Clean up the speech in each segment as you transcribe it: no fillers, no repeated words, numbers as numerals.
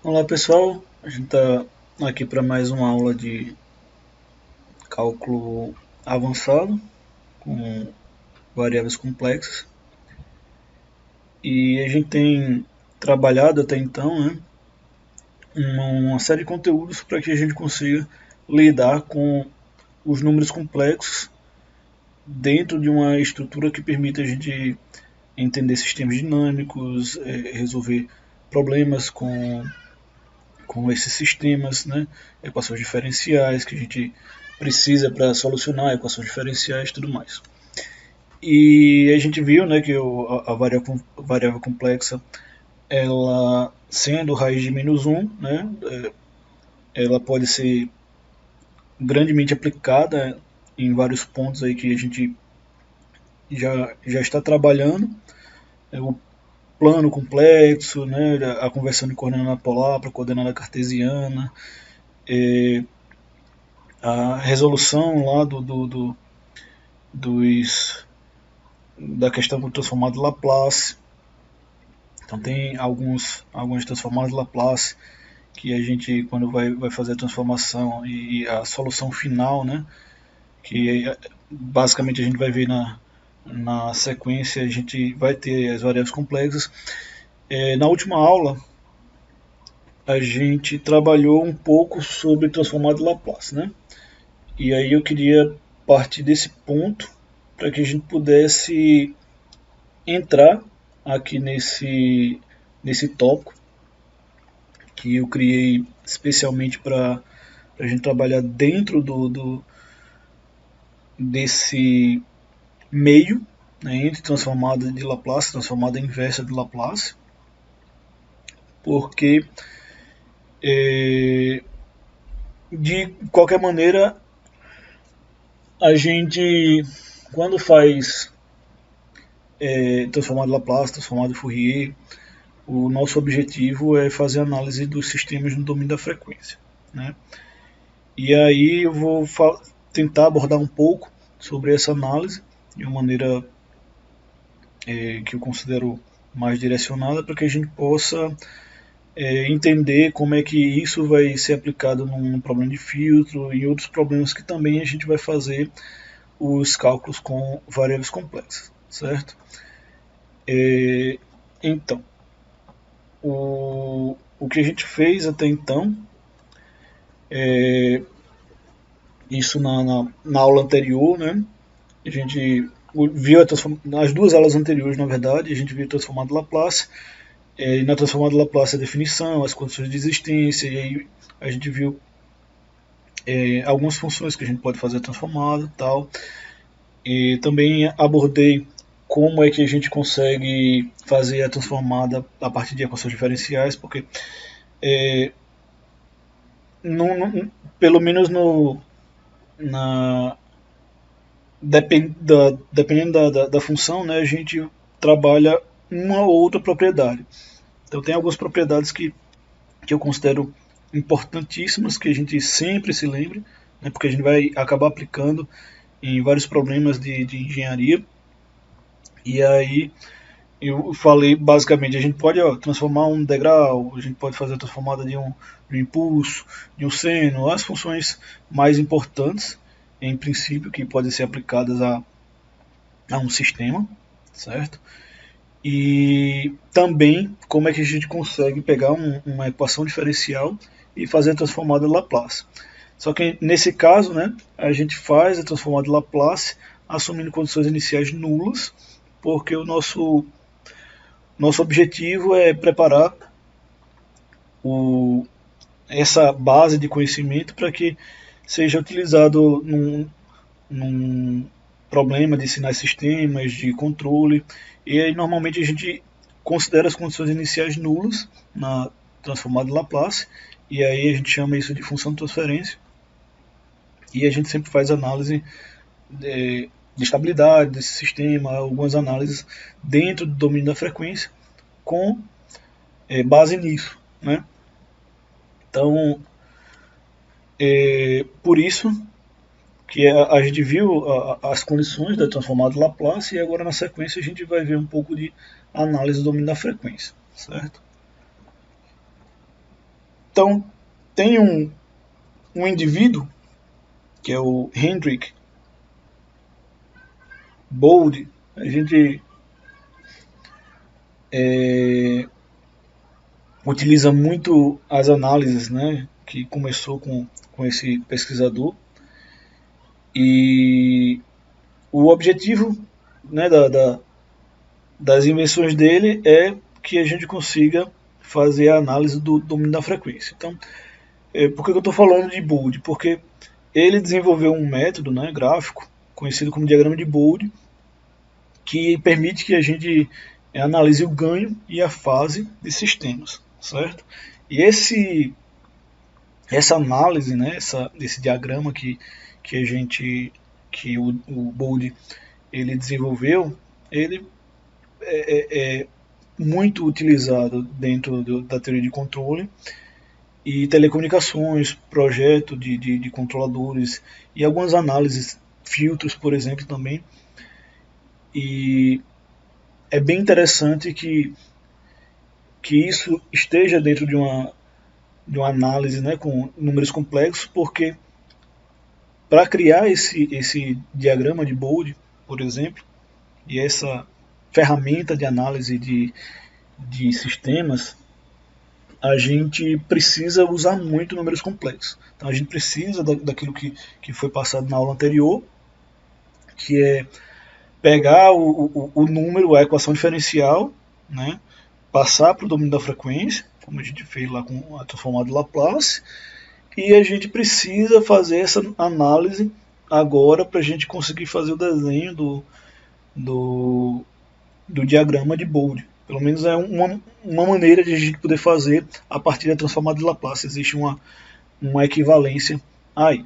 Olá pessoal, a gente está aqui para mais uma aula de cálculo avançado com variáveis complexas e a gente tem trabalhado até então, uma série de conteúdos para que a gente consiga lidar com os números complexos dentro de uma estrutura que permita a gente entender sistemas dinâmicos, resolver problemas com esses sistemas, né? Equações diferenciais que a gente precisa para solucionar equações diferenciais e tudo mais. E a gente viu, né, que a variável complexa, ela sendo raiz de menos um, né, ela pode ser grandemente aplicada em vários pontos aí que a gente já está trabalhando. O plano complexo, né, a conversão de coordenada polar para coordenada cartesiana, é, a resolução lá dos, da questão do transformado de Laplace. Então tem alguns transformados de Laplace que a gente, quando vai fazer a transformação e a solução final, né, que basicamente a gente vai ver na sequência, a gente vai ter as variáveis complexas. Na última aula, a gente trabalhou um pouco sobre transformado de Laplace, né? E aí eu queria partir desse ponto para que a gente pudesse entrar aqui nesse tópico que eu criei especialmente para a gente trabalhar dentro desse meio, né, entre transformada de Laplace, transformada inversa de Laplace, porque de qualquer maneira a gente, quando faz transformada de Laplace, transformada de Fourier, o nosso objetivo é fazer análise dos sistemas no domínio da frequência, né? E aí eu vou tentar abordar um pouco sobre essa análise de uma maneira que eu considero mais direcionada para que a gente possa entender como é que isso vai ser aplicado num problema de filtro e outros problemas que também a gente vai fazer os cálculos com variáveis complexas, certo? Então, o que a gente fez até então, isso na aula anterior, né? A gente viu as duas aulas anteriores, na verdade, a gente viu a transformada de Laplace, e na transformada de Laplace a definição, as condições de existência, e aí a gente viu algumas funções que a gente pode fazer transformada e tal. E também abordei como é que a gente consegue fazer a transformada a partir de equações diferenciais, porque pelo menos na, dependendo da função, né, a gente trabalha uma ou outra propriedade. Então tem algumas propriedades que eu considero importantíssimas, que a gente sempre se lembre, né, porque a gente vai acabar aplicando em vários problemas de engenharia. E aí eu falei basicamente, a gente pode transformar um degrau, a gente pode fazer a transformada de um impulso, de um seno, as funções mais importantes, em princípio, que podem ser aplicadas a um sistema, certo? E também como é que a gente consegue pegar uma equação diferencial e fazer a transformada de Laplace. Só que nesse caso, né, a gente faz a transformada de Laplace assumindo condições iniciais nulas, porque o nosso objetivo é preparar essa base de conhecimento para que seja utilizado num problema de sinais sistemas, de controle, e aí normalmente a gente considera as condições iniciais nulas na transformada de Laplace, e aí a gente chama isso de função de transferência, e a gente sempre faz análise de estabilidade desse sistema, algumas análises dentro do domínio da frequência, com base nisso, né? Então, por isso que a gente viu as condições da transformada de Laplace e agora na sequência a gente vai ver um pouco de análise do domínio da frequência, certo? Então, tem um indivíduo, que é o Hendrik Bold. A gente utiliza muito as análises, né, que começou com esse pesquisador, e o objetivo, né, das invenções dele é que a gente consiga fazer a análise do domínio da frequência. Então, por que eu estou falando de Bold? Porque ele desenvolveu um método, né, gráfico, conhecido como diagrama de Bold, que permite que a gente analise o ganho e a fase de sistemas, certo? E essa análise, né, esse diagrama que a gente, que o Bold ele desenvolveu, ele é muito utilizado dentro da teoria de controle e telecomunicações, projeto de controladores e algumas análises, filtros, por exemplo, também. E é bem interessante que isso esteja dentro de uma análise, né, com números complexos, porque para criar esse diagrama de Bold, por exemplo, e essa ferramenta de análise de sistemas, a gente precisa usar muito números complexos. Então a gente precisa daquilo que foi passado na aula anterior, que é pegar o número, a equação diferencial, né, passar para o domínio da frequência, como a gente fez lá com a transformada de Laplace, e a gente precisa fazer essa análise agora para a gente conseguir fazer o desenho do, do diagrama de Bold. Pelo menos é uma maneira de a gente poder fazer a partir da transformada de Laplace. Existe uma equivalência aí.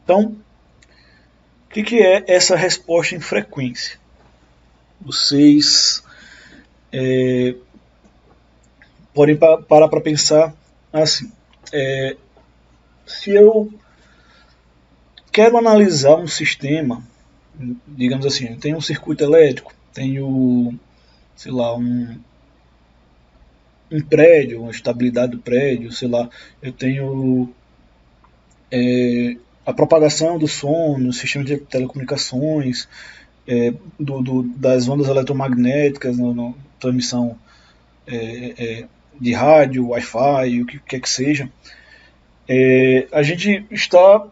Então, o que é essa resposta em frequência? Vocês podem parar para pensar assim. Se eu quero analisar um sistema, digamos assim, eu tenho um circuito elétrico, tenho, sei lá, um prédio, uma estabilidade do prédio, sei lá, eu tenho a propagação do som no sistema de telecomunicações, das ondas eletromagnéticas, na transmissão de rádio, Wi-Fi, o que quer que seja, a gente está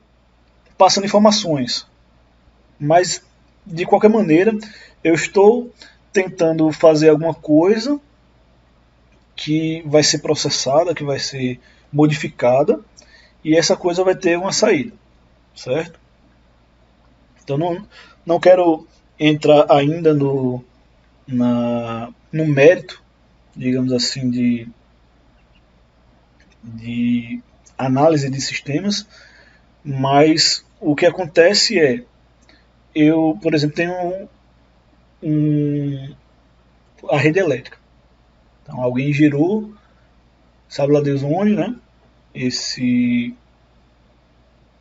passando informações, mas de qualquer maneira eu estou tentando fazer alguma coisa que vai ser processada, que vai ser modificada, e essa coisa vai ter uma saída, certo? Então não quero entrar ainda no mérito, digamos assim, de análise de sistemas, mas o que acontece é, eu, por exemplo, tenho a rede elétrica. Então alguém gerou, sabe lá Deus onde, né?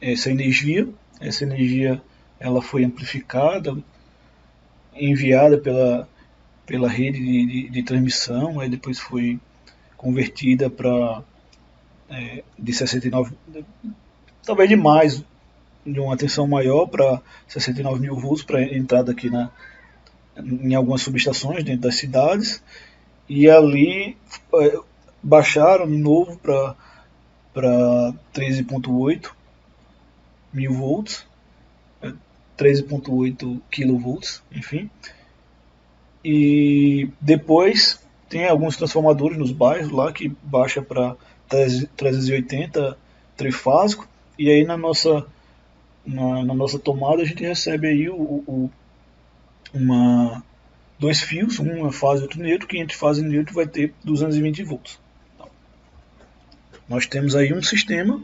Essa energia ela foi amplificada, enviada pela rede de transmissão, aí depois foi convertida para de 69, talvez demais, de uma tensão maior para 69 mil volts para entrada aqui em algumas subestações dentro das cidades, e ali baixaram de novo para 13.8 mil volts, 13.8 kilovolts, enfim. E depois tem alguns transformadores nos bairros lá que baixa para 380 trifásico, e aí na nossa tomada a gente recebe aí dois fios, um é fase e outro neutro, que entre fase e neutro vai ter 220 volts. Então, nós temos aí um sistema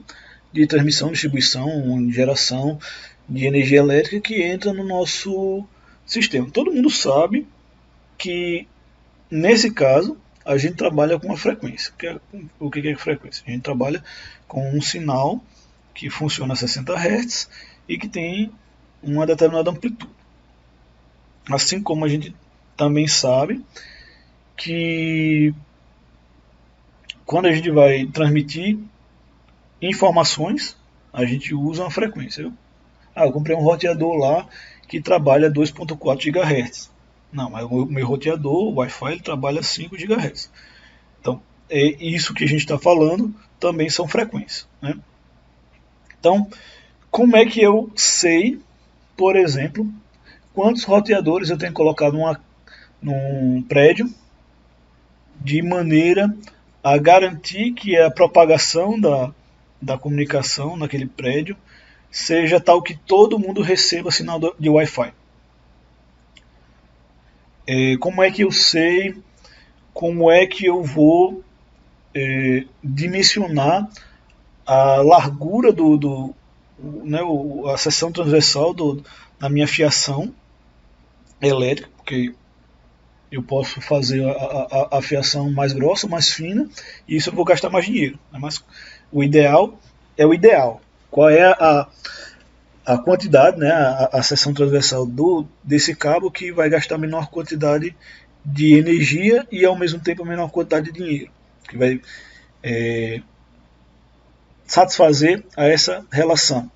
de transmissão, distribuição, geração de energia elétrica que entra no nosso sistema. Todo mundo sabe que nesse caso a gente trabalha com a frequência. O que é frequência? A gente trabalha com um sinal que funciona a 60 Hz e que tem uma determinada amplitude. Assim como a gente também sabe que quando a gente vai transmitir informações, a gente usa uma frequência. Eu comprei um roteador lá que trabalha 2.4 GHz. Não, mas o meu roteador, o Wi-Fi, ele trabalha 5 GHz. Então, isso que a gente está falando também são frequências, né? Então, como é que eu sei, por exemplo, quantos roteadores eu tenho colocado num prédio de maneira a garantir que a propagação da comunicação naquele prédio seja tal que todo mundo receba sinal de Wi-Fi? Como é que eu sei, como é que eu vou dimensionar a largura né, a seção transversal da minha fiação elétrica, porque eu posso fazer a fiação mais grossa, mais fina, e isso eu vou gastar mais dinheiro. Mas o ideal é o ideal. Qual é a quantidade, né, a seção transversal desse cabo que vai gastar a menor quantidade de energia e ao mesmo tempo a menor quantidade de dinheiro, que vai satisfazer a essa relação.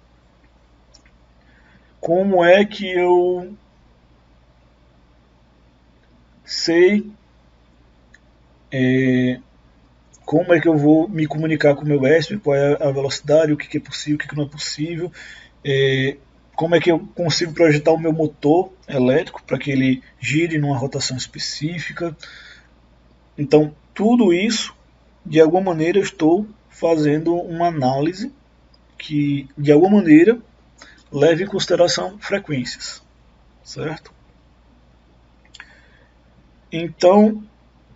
Como é que eu sei como é que eu vou me comunicar com o meu ESP, qual é a velocidade, o que é possível, o que não é possível, como é que eu consigo projetar o meu motor elétrico para que ele gire numa rotação específica. Então, tudo isso, de alguma maneira, eu estou fazendo uma análise que, de alguma maneira, leve em consideração frequências, certo? Então,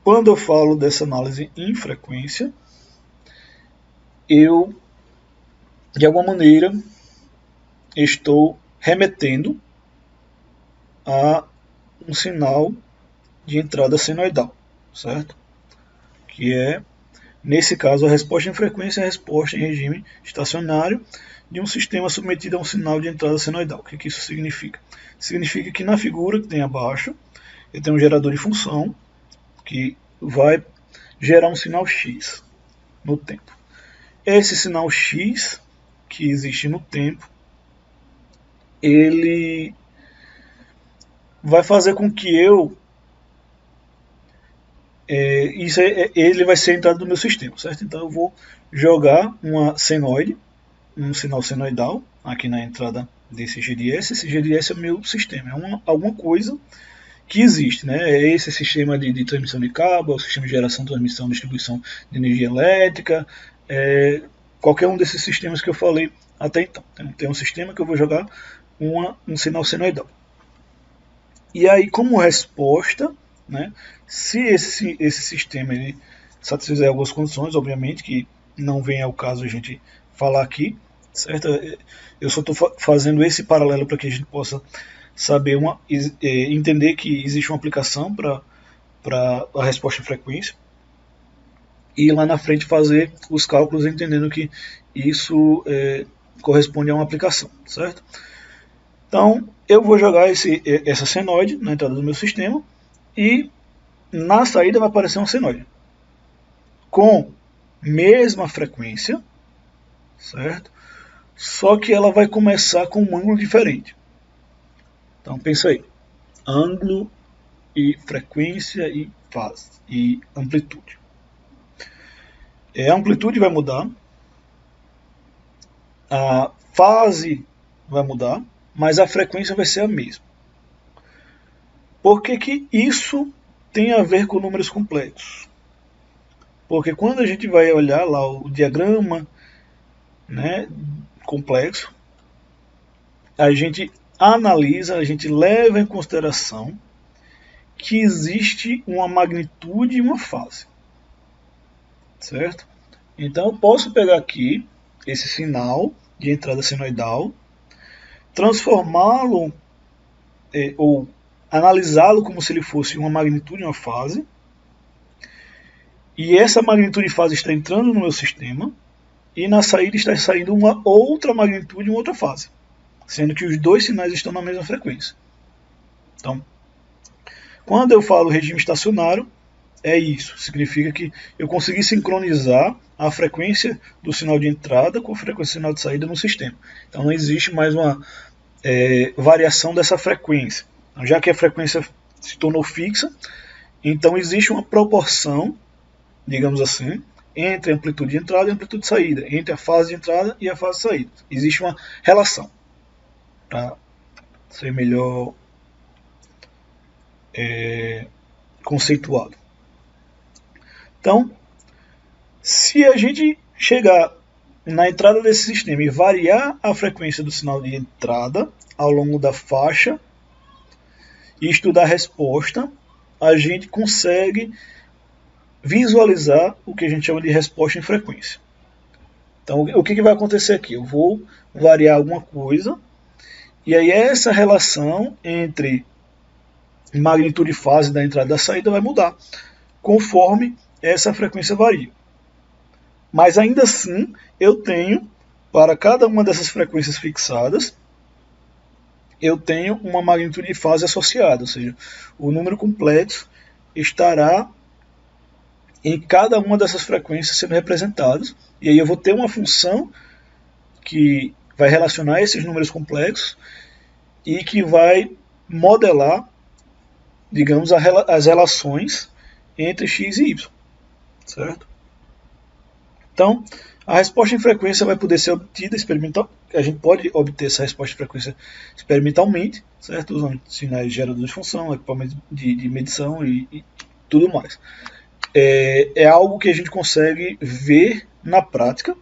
quando eu falo dessa análise em frequência, eu, de alguma maneira, estou remetendo a um sinal de entrada senoidal, certo? Que é, nesse caso, a resposta em frequência é a resposta em regime estacionário de um sistema submetido a um sinal de entrada senoidal. O que isso significa? Significa que na figura que tem abaixo, eu tenho um gerador de função que vai gerar um sinal X no tempo. Esse sinal X que existe no tempo, ele vai fazer com que ele vai ser a entrada do meu sistema, certo? Então eu vou jogar uma senoide, um sinal senoidal aqui na entrada desse GDS. Esse GDS é o meu sistema, é alguma coisa que existe, né? É esse sistema de transmissão de cabo, é o sistema de geração, transmissão, distribuição de energia elétrica, qualquer um desses sistemas que eu falei até então. Tem um sistema que eu vou jogar um sinal senoidal. E aí, como resposta, né, se esse sistema ele satisfizer algumas condições, obviamente que não vem ao caso a gente falar aqui, certo? Eu só estou fazendo esse paralelo para que a gente possa saber entender que existe uma aplicação para a resposta em frequência e lá na frente fazer os cálculos entendendo que isso corresponde a uma aplicação, certo? Então eu vou jogar essa senoide na entrada do meu sistema e na saída vai aparecer uma senoide com mesma frequência, certo? Só que ela vai começar com um ângulo diferente. Então pensa aí, ângulo e frequência e fase e amplitude. A amplitude vai mudar, a fase vai mudar, mas a frequência vai ser a mesma. Por que isso tem a ver com números complexos? Porque quando a gente vai olhar lá o diagrama, né, complexo, a gente analisa, a gente leva em consideração que existe uma magnitude e uma fase, certo? Então eu posso pegar aqui esse sinal de entrada senoidal, transformá-lo ou analisá-lo como se ele fosse uma magnitude e uma fase, e essa magnitude e fase está entrando no meu sistema, e na saída está saindo uma outra magnitude e uma outra fase, sendo que os dois sinais estão na mesma frequência. Então, quando eu falo regime estacionário, é isso. Significa que eu consegui sincronizar a frequência do sinal de entrada com a frequência do sinal de saída no sistema. Então não existe mais uma variação dessa frequência. Então, já que a frequência se tornou fixa, então existe uma proporção, digamos assim, entre a amplitude de entrada e a amplitude de saída, entre a fase de entrada e a fase de saída. Existe uma relação, para ser melhor conceituado. Então, se a gente chegar na entrada desse sistema e variar a frequência do sinal de entrada ao longo da faixa e estudar a resposta, a gente consegue visualizar o que a gente chama de resposta em frequência. Então, o que vai acontecer aqui? Eu vou variar alguma coisa, e aí essa relação entre magnitude e fase da entrada e da saída vai mudar, conforme essa frequência varia. Mas ainda assim, eu tenho, para cada uma dessas frequências fixadas, eu tenho uma magnitude de fase associada, ou seja, o número complexo estará em cada uma dessas frequências sendo representadas, e aí eu vou ter uma função que vai relacionar esses números complexos e que vai modelar, digamos, as relações entre x e y, certo? Então, a resposta em frequência vai poder ser obtida experimental. A gente pode obter essa resposta em frequência experimentalmente, certo? Usando sinais geradores de função, equipamentos de medição e tudo mais. É algo que a gente consegue ver na prática,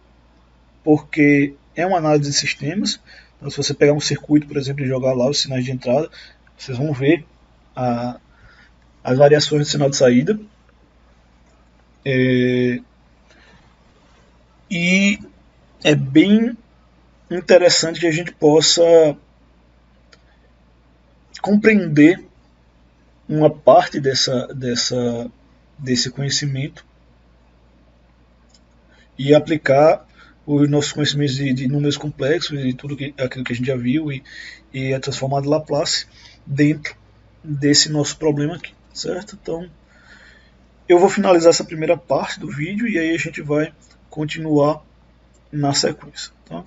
porque é uma análise de sistemas. Então, se você pegar um circuito, por exemplo, e jogar lá os sinais de entrada, vocês vão ver as variações do sinal de saída. E é bem interessante que a gente possa compreender uma parte desse conhecimento e aplicar os nossos conhecimentos de números complexos e tudo aquilo que a gente já viu e a transformada de Laplace dentro desse nosso problema aqui, certo? Então, eu vou finalizar essa primeira parte do vídeo e aí a gente vai continuar na sequência, tá?